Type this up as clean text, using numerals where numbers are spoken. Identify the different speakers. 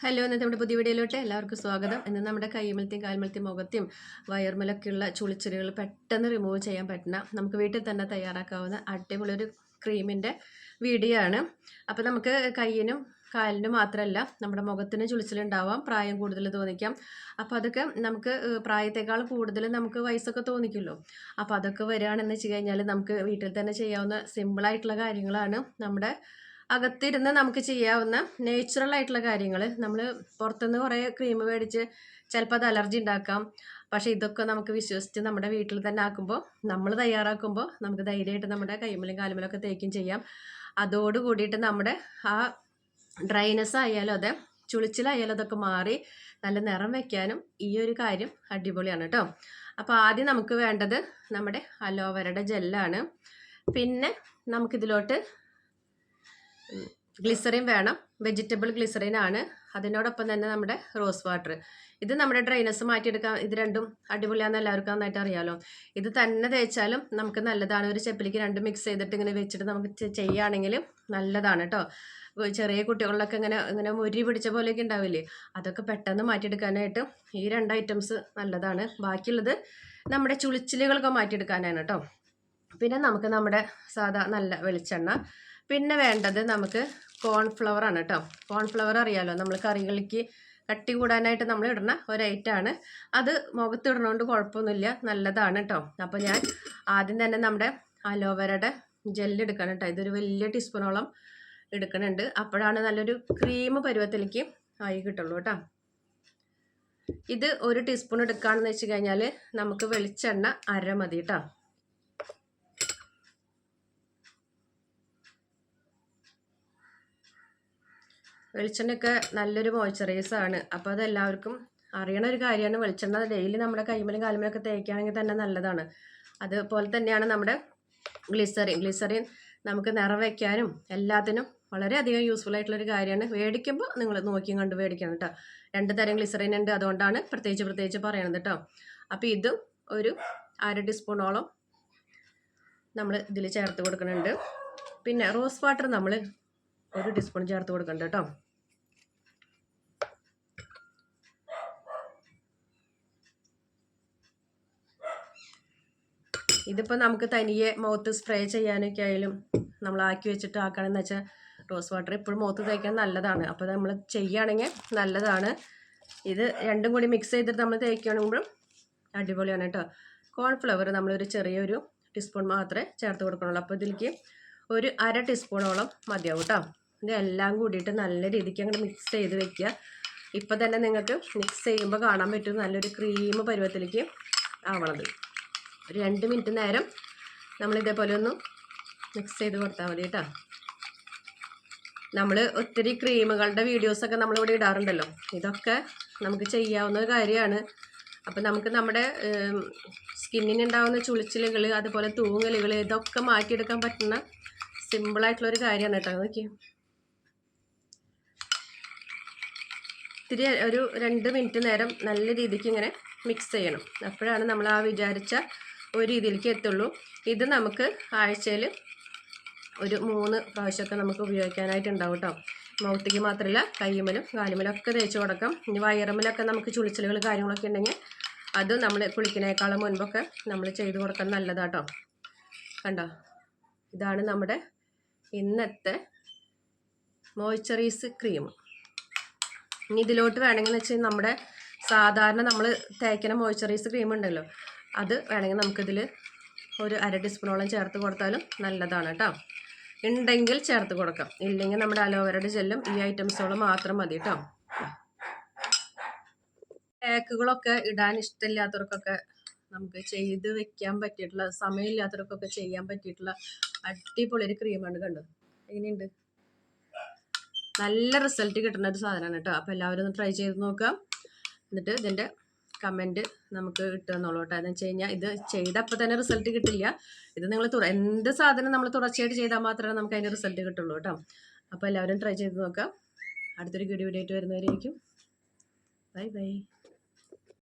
Speaker 1: Hello, ഇന്നത്തെ നമ്മുടെ പുതിയ വീഡിയോയിലോട്ട് എല്ലാവർക്കും സ്വാഗതം. ഇന്ന് നമ്മുടെ കൈമലത്തെയും കാൽമലത്തെയും മുഖത്തെയും വയർമലൊക്കെയുള്ള ചുളിച്ചെടികൾ പെട്ടെന്ന് റിമൂവ് ചെയ്യാൻ പറ്റുന്ന നമുക്ക് വീട്ടിൽ തന്നെ തയ്യാറാക്കാവുന്ന അടിപൊളിയൊരു ക്രീമിൻ്റെ വീഡിയോ ആണ്. അപ്പോൾ നമുക്ക് കയ്യിനും കാലിനും മാത്രമല്ല നമ്മുടെ മുഖത്തിന് ചുളിച്ചിലുണ്ടാവാം, പ്രായം കൂടുതൽ തോന്നിക്കാം. അപ്പോൾ അതൊക്കെ നമുക്ക് പ്രായത്തേക്കാൾ കൂടുതൽ നമുക്ക് വയസ്സൊക്കെ തോന്നിക്കുമല്ലോ. അപ്പോൾ അതൊക്കെ വരികയാണെന്ന് വെച്ച് കഴിഞ്ഞാൽ നമുക്ക് വീട്ടിൽ തന്നെ ചെയ്യാവുന്ന സിമ്പിളായിട്ടുള്ള കാര്യങ്ങളാണ്. നമ്മുടെ അകത്തിരുന്ന് നമുക്ക് ചെയ്യാവുന്ന നേച്ചുറൽ ആയിട്ടുള്ള കാര്യങ്ങൾ. നമ്മൾ പുറത്തുനിന്ന് കുറേ ക്രീം മേടിച്ച് ചിലപ്പോൾ അത് അലർജി ഉണ്ടാക്കാം. പക്ഷേ ഇതൊക്കെ നമുക്ക് വിശ്വസിച്ച് നമ്മുടെ വീട്ടിൽ തന്നെ ആക്കുമ്പോൾ, നമ്മൾ തയ്യാറാക്കുമ്പോൾ നമുക്ക് ധൈര്യമായിട്ട് നമ്മുടെ കൈമലും കാലുമലൊക്കെ തേക്കും ചെയ്യാം. അതോട് കൂടിയിട്ട് നമ്മുടെ ആ ഡ്രൈനെസ് ആയാലും അതെ ചുളിച്ചിലായാലും അതൊക്കെ മാറി നല്ല നിറം വയ്ക്കാനും ഈ ഒരു കാര്യം അടിപൊളിയാണ് കേട്ടോ. അപ്പോൾ ആദ്യം നമുക്ക് വേണ്ടത് നമ്മുടെ അലോവേരയുടെ ജെല്ലാണ്. പിന്നെ നമുക്കിതിലോട്ട് ഗ്ലിസറിൻ വേണം. വെജിറ്റബിൾ ഗ്ലിസറിൻ ആണ്. അതിനോടൊപ്പം തന്നെ നമ്മുടെ റോസ് വാട്ടർ. ഇത് നമ്മുടെ ഡ്രൈനസ് മാറ്റിയെടുക്കാൻ ഇത് രണ്ടും അടിപൊളിയാണെന്ന് എല്ലാവർക്കും നന്നായിട്ട് അറിയാമല്ലോ. ഇത് തന്നെ തേച്ചാലും നമുക്ക് നല്ലതാണ്. ഒരു ചെപ്പിലേക്ക് രണ്ടും മിക്സ് ചെയ്തിട്ട് ഇങ്ങനെ വെച്ചിട്ട് നമുക്ക് ചെയ്യുകയാണെങ്കിൽ നല്ലതാണ് കേട്ടോ. ചെറിയ കുട്ടികളിലൊക്കെ ഇങ്ങനെ മുരി പിടിച്ച പോലെയൊക്കെ ഉണ്ടാവില്ലേ, അതൊക്കെ പെട്ടെന്ന് മാറ്റിയെടുക്കാനായിട്ട് ഈ രണ്ട് ഐറ്റംസ് നല്ലതാണ്. ബാക്കിയുള്ളത് നമ്മുടെ ചുളിച്ചിലുകളൊക്കെ മാറ്റിയെടുക്കാനാണ് കേട്ടോ. പിന്നെ നമുക്ക് നമ്മുടെ സാധാ നല്ല വെളിച്ചെണ്ണ. പിന്നെ വേണ്ടത് നമുക്ക് കോൺഫ്ലവർ ആണ് കേട്ടോ. കോൺഫ്ലവർ അറിയാമല്ലോ, നമ്മൾ കറികൾക്ക് കട്ടി കൂടാനായിട്ട് നമ്മൾ ഇടുന്ന ഒരു ഐറ്റമാണ്. അത് മുഖത്തിടുന്നതുകൊണ്ട് കുഴപ്പമൊന്നുമില്ല, നല്ലതാണ് കേട്ടോ. അപ്പോൾ ഞാൻ ആദ്യം തന്നെ നമ്മുടെ അലോവേരയുടെ ജെല്ല് എടുക്കണം കേട്ടോ. ഇതൊരു വലിയ ടീസ്പൂണോളം എടുക്കുന്നുണ്ട്. അപ്പോഴാണ് നല്ലൊരു ക്രീം പരുവത്തിലേക്ക് ആയി കിട്ടുള്ളൂ കേട്ടോ. ഇത് 1 ടീസ്പൂൺ എടുക്കുകയാണെന്ന് വെച്ച് കഴിഞ്ഞാൽ നമുക്ക് വെളിച്ചെണ്ണ 1/2 മതി കേട്ടോ. വെളിച്ചെണ്ണയൊക്കെ നല്ലൊരു മോയ്സ്ചറൈസാണ്. അപ്പോൾ അതെല്ലാവർക്കും അറിയണ ഒരു കാര്യമാണ്. വെളിച്ചെണ്ണ ഡെയിലി നമ്മുടെ കൈമലും കാലുമലൊക്കെ തേക്കുകയാണെങ്കിൽ തന്നെ നല്ലതാണ്. അതുപോലെ തന്നെയാണ് നമ്മുടെ ഗ്ലിസറിൻ നമുക്ക് നിറം വയ്ക്കാനും എല്ലാത്തിനും വളരെയധികം യൂസ്ഫുൾ ആയിട്ടുള്ളൊരു കാര്യമാണ്. മേടിക്കുമ്പോൾ നിങ്ങൾ നോക്കിയും കണ്ട് മേടിക്കണം കേട്ടോ. 2 തരം ഗ്ലിസറിൻ ഉണ്ട്, അതുകൊണ്ടാണ് പ്രത്യേകിച്ച് പറയണത് കേട്ടോ. അപ്പോൾ ഇതും ഒരു 1/2 ടീസ്പൂണോളം നമ്മൾ ഇതിൽ ചേർത്ത് കൊടുക്കുന്നുണ്ട്. പിന്നെ റോസ് വാട്ടർ നമ്മൾ 1 ടീസ്പൂൺ ചേർത്ത് കൊടുക്കുന്നുണ്ട് കേട്ടോ. ഇതിപ്പോൾ നമുക്ക് തനിയെ മുഖത്ത് സ്പ്രേ ചെയ്യാനൊക്കെ ആയാലും നമ്മൾ ആക്കി വെച്ചിട്ട് ആക്കണമെന്ന് വെച്ചാൽ റോസ് വാട്ടർ എപ്പോഴും മുഖത്ത് തേക്കാൻ നല്ലതാണ്. അപ്പോൾ നമ്മൾ ചെയ്യുകയാണെങ്കിൽ നല്ലതാണ്. ഇത് രണ്ടും കൂടി മിക്സ് ചെയ്തിട്ട് നമ്മൾ തേക്കുകയാണെങ്കിലും അടിപൊളിയാണ് കേട്ടോ. കോൺഫ്ലവർ നമ്മളൊരു ചെറിയൊരു ടീസ്പൂൺ മാത്രമേ ചേർത്ത് കൊടുക്കണുള്ളൂ. അപ്പോൾ ഇതിലേക്ക് ഒരു 1/2 ടീസ്പൂണോളം മതിയാവും കേട്ടോ. ഇതെല്ലാം കൂടിയിട്ട് നല്ല രീതിക്ക് അങ്ങോട്ട് മിക്സ് ചെയ്ത് വെക്കുക. ഇപ്പോൾ തന്നെ നിങ്ങൾക്ക് മിക്സ് ചെയ്യുമ്പോൾ കാണാൻ പറ്റും നല്ലൊരു ക്രീം പരുവത്തിലേക്ക് ആവണത്. ഒരു 2 മിനിറ്റ് നേരം നമ്മൾ ഇതേപോലെ ഒന്ന് മിക്സ് ചെയ്ത് കൊടുത്താൽ മതി കേട്ടോ. നമ്മൾ ഒത്തിരി ക്രീമുകളുടെ വീഡിയോസൊക്കെ നമ്മളിവിടെ ഇടാറുണ്ടല്ലോ. ഇതൊക്കെ നമുക്ക് ചെയ്യാവുന്ന ഒരു കാര്യമാണ്. അപ്പോൾ നമുക്ക് നമ്മുടെ സ്കിന്നിനുണ്ടാകുന്ന ചുളിച്ചിലുകൾ അതുപോലെ തൂങ്ങലുകൾ ഇതൊക്കെ മാറ്റിയെടുക്കാൻ പറ്റുന്ന സിമ്പിളായിട്ടുള്ളൊരു കാര്യമാണ് കേട്ടോ. നോക്കി ഇത്തിരി ഒരു 2 മിനിറ്റ് നേരം നല്ല രീതിക്ക് ഇങ്ങനെ മിക്സ് ചെയ്യണം. അപ്പോഴാണ് നമ്മൾ ആ വിചാരിച്ച ഒരു രീതിയിലേക്ക് എത്തുള്ളൂ. ഇത് നമുക്ക് ആഴ്ചയിൽ ഒരു 3 പ്രാവശ്യമൊക്കെ നമുക്ക് ഉപയോഗിക്കാനായിട്ടുണ്ടാവും കേട്ടോ. മൗത്തിക്ക് മാത്രമല്ല കയ്യുമലും കാലുമലും ഒക്കെ തേച്ച് കൊടുക്കാം. ഇനി വയറുമലൊക്കെ നമുക്ക് ചുളിച്ചിലുകൾ കാര്യങ്ങളൊക്കെ ഉണ്ടെങ്കിൽ അത് നമ്മൾ കുളിക്കുന്നതിനേക്കാളും മുൻപൊക്കെ നമ്മൾ ചെയ്ത് കൊടുക്കാൻ നല്ലതാട്ടോ. കണ്ടോ, ഇതാണ് നമ്മുടെ ഇന്നത്തെ മോയ്സ്ചറൈസ് ക്രീം. ഇനി ഇതിലോട്ട് വേണമെങ്കിൽ വെച്ചാൽ നമ്മുടെ സാധാരണ നമ്മൾ തേക്കുന്ന മോയ്സ്ചറൈസ് ക്രീം ഉണ്ടല്ലോ, അത് വേണമെങ്കിൽ നമുക്കിതിൽ ഒരു 1/2 ടീസ്പൂണോളം ചേർത്ത് കൊടുത്താലും നല്ലതാണ് കേട്ടോ. ഉണ്ടെങ്കിൽ ചേർത്ത് കൊടുക്കാം, ഇല്ലെങ്കിൽ നമ്മുടെ അലോവേരയുടെ ജെല്ലും ഈ ഐറ്റംസോളം മാത്രം മതി കേട്ടോ. പാക്കുകളൊക്കെ ഇടാൻ ഇഷ്ടമില്ലാത്തവർക്കൊക്കെ നമുക്ക് ചെയ്ത് വെക്കാൻ പറ്റിയിട്ടുള്ള, സമയമില്ലാത്തവർക്കൊക്കെ ചെയ്യാൻ പറ്റിയിട്ടുള്ള അടിപൊളി ഒരു ക്രീമാണ്. കണ്ടോ എങ്ങനെയുണ്ട്, നല്ല റിസൾട്ട് കിട്ടുന്ന ഒരു സാധനമാണ് കേട്ടോ. അപ്പോൾ എല്ലാവരും ഒന്ന് ട്രൈ ചെയ്ത് നോക്കാം. എന്നിട്ട് ഇതിൻ്റെ കമൻറ്റ് നമുക്ക് കിട്ടുമെന്നുള്ളൂ കേട്ടോ. എന്ന് വെച്ച് കഴിഞ്ഞാൽ ഇത് ചെയ്തപ്പോൾ തന്നെ റിസൾട്ട് കിട്ടില്ല. ഇത് നിങ്ങൾ എന്ത് സാധനം നമ്മൾ തുടർച്ചയായിട്ട് ചെയ്താൽ മാത്രമേ നമുക്ക് അതിൻ്റെ റിസൾട്ട് കിട്ടുള്ളൂ കേട്ടോ. അപ്പോൾ എല്ലാവരും ട്രൈ ചെയ്ത് നോക്കാം. അടുത്തൊരു വീഡിയോ ആയിട്ട് വരുന്നവരായിരിക്കും. Bye bye.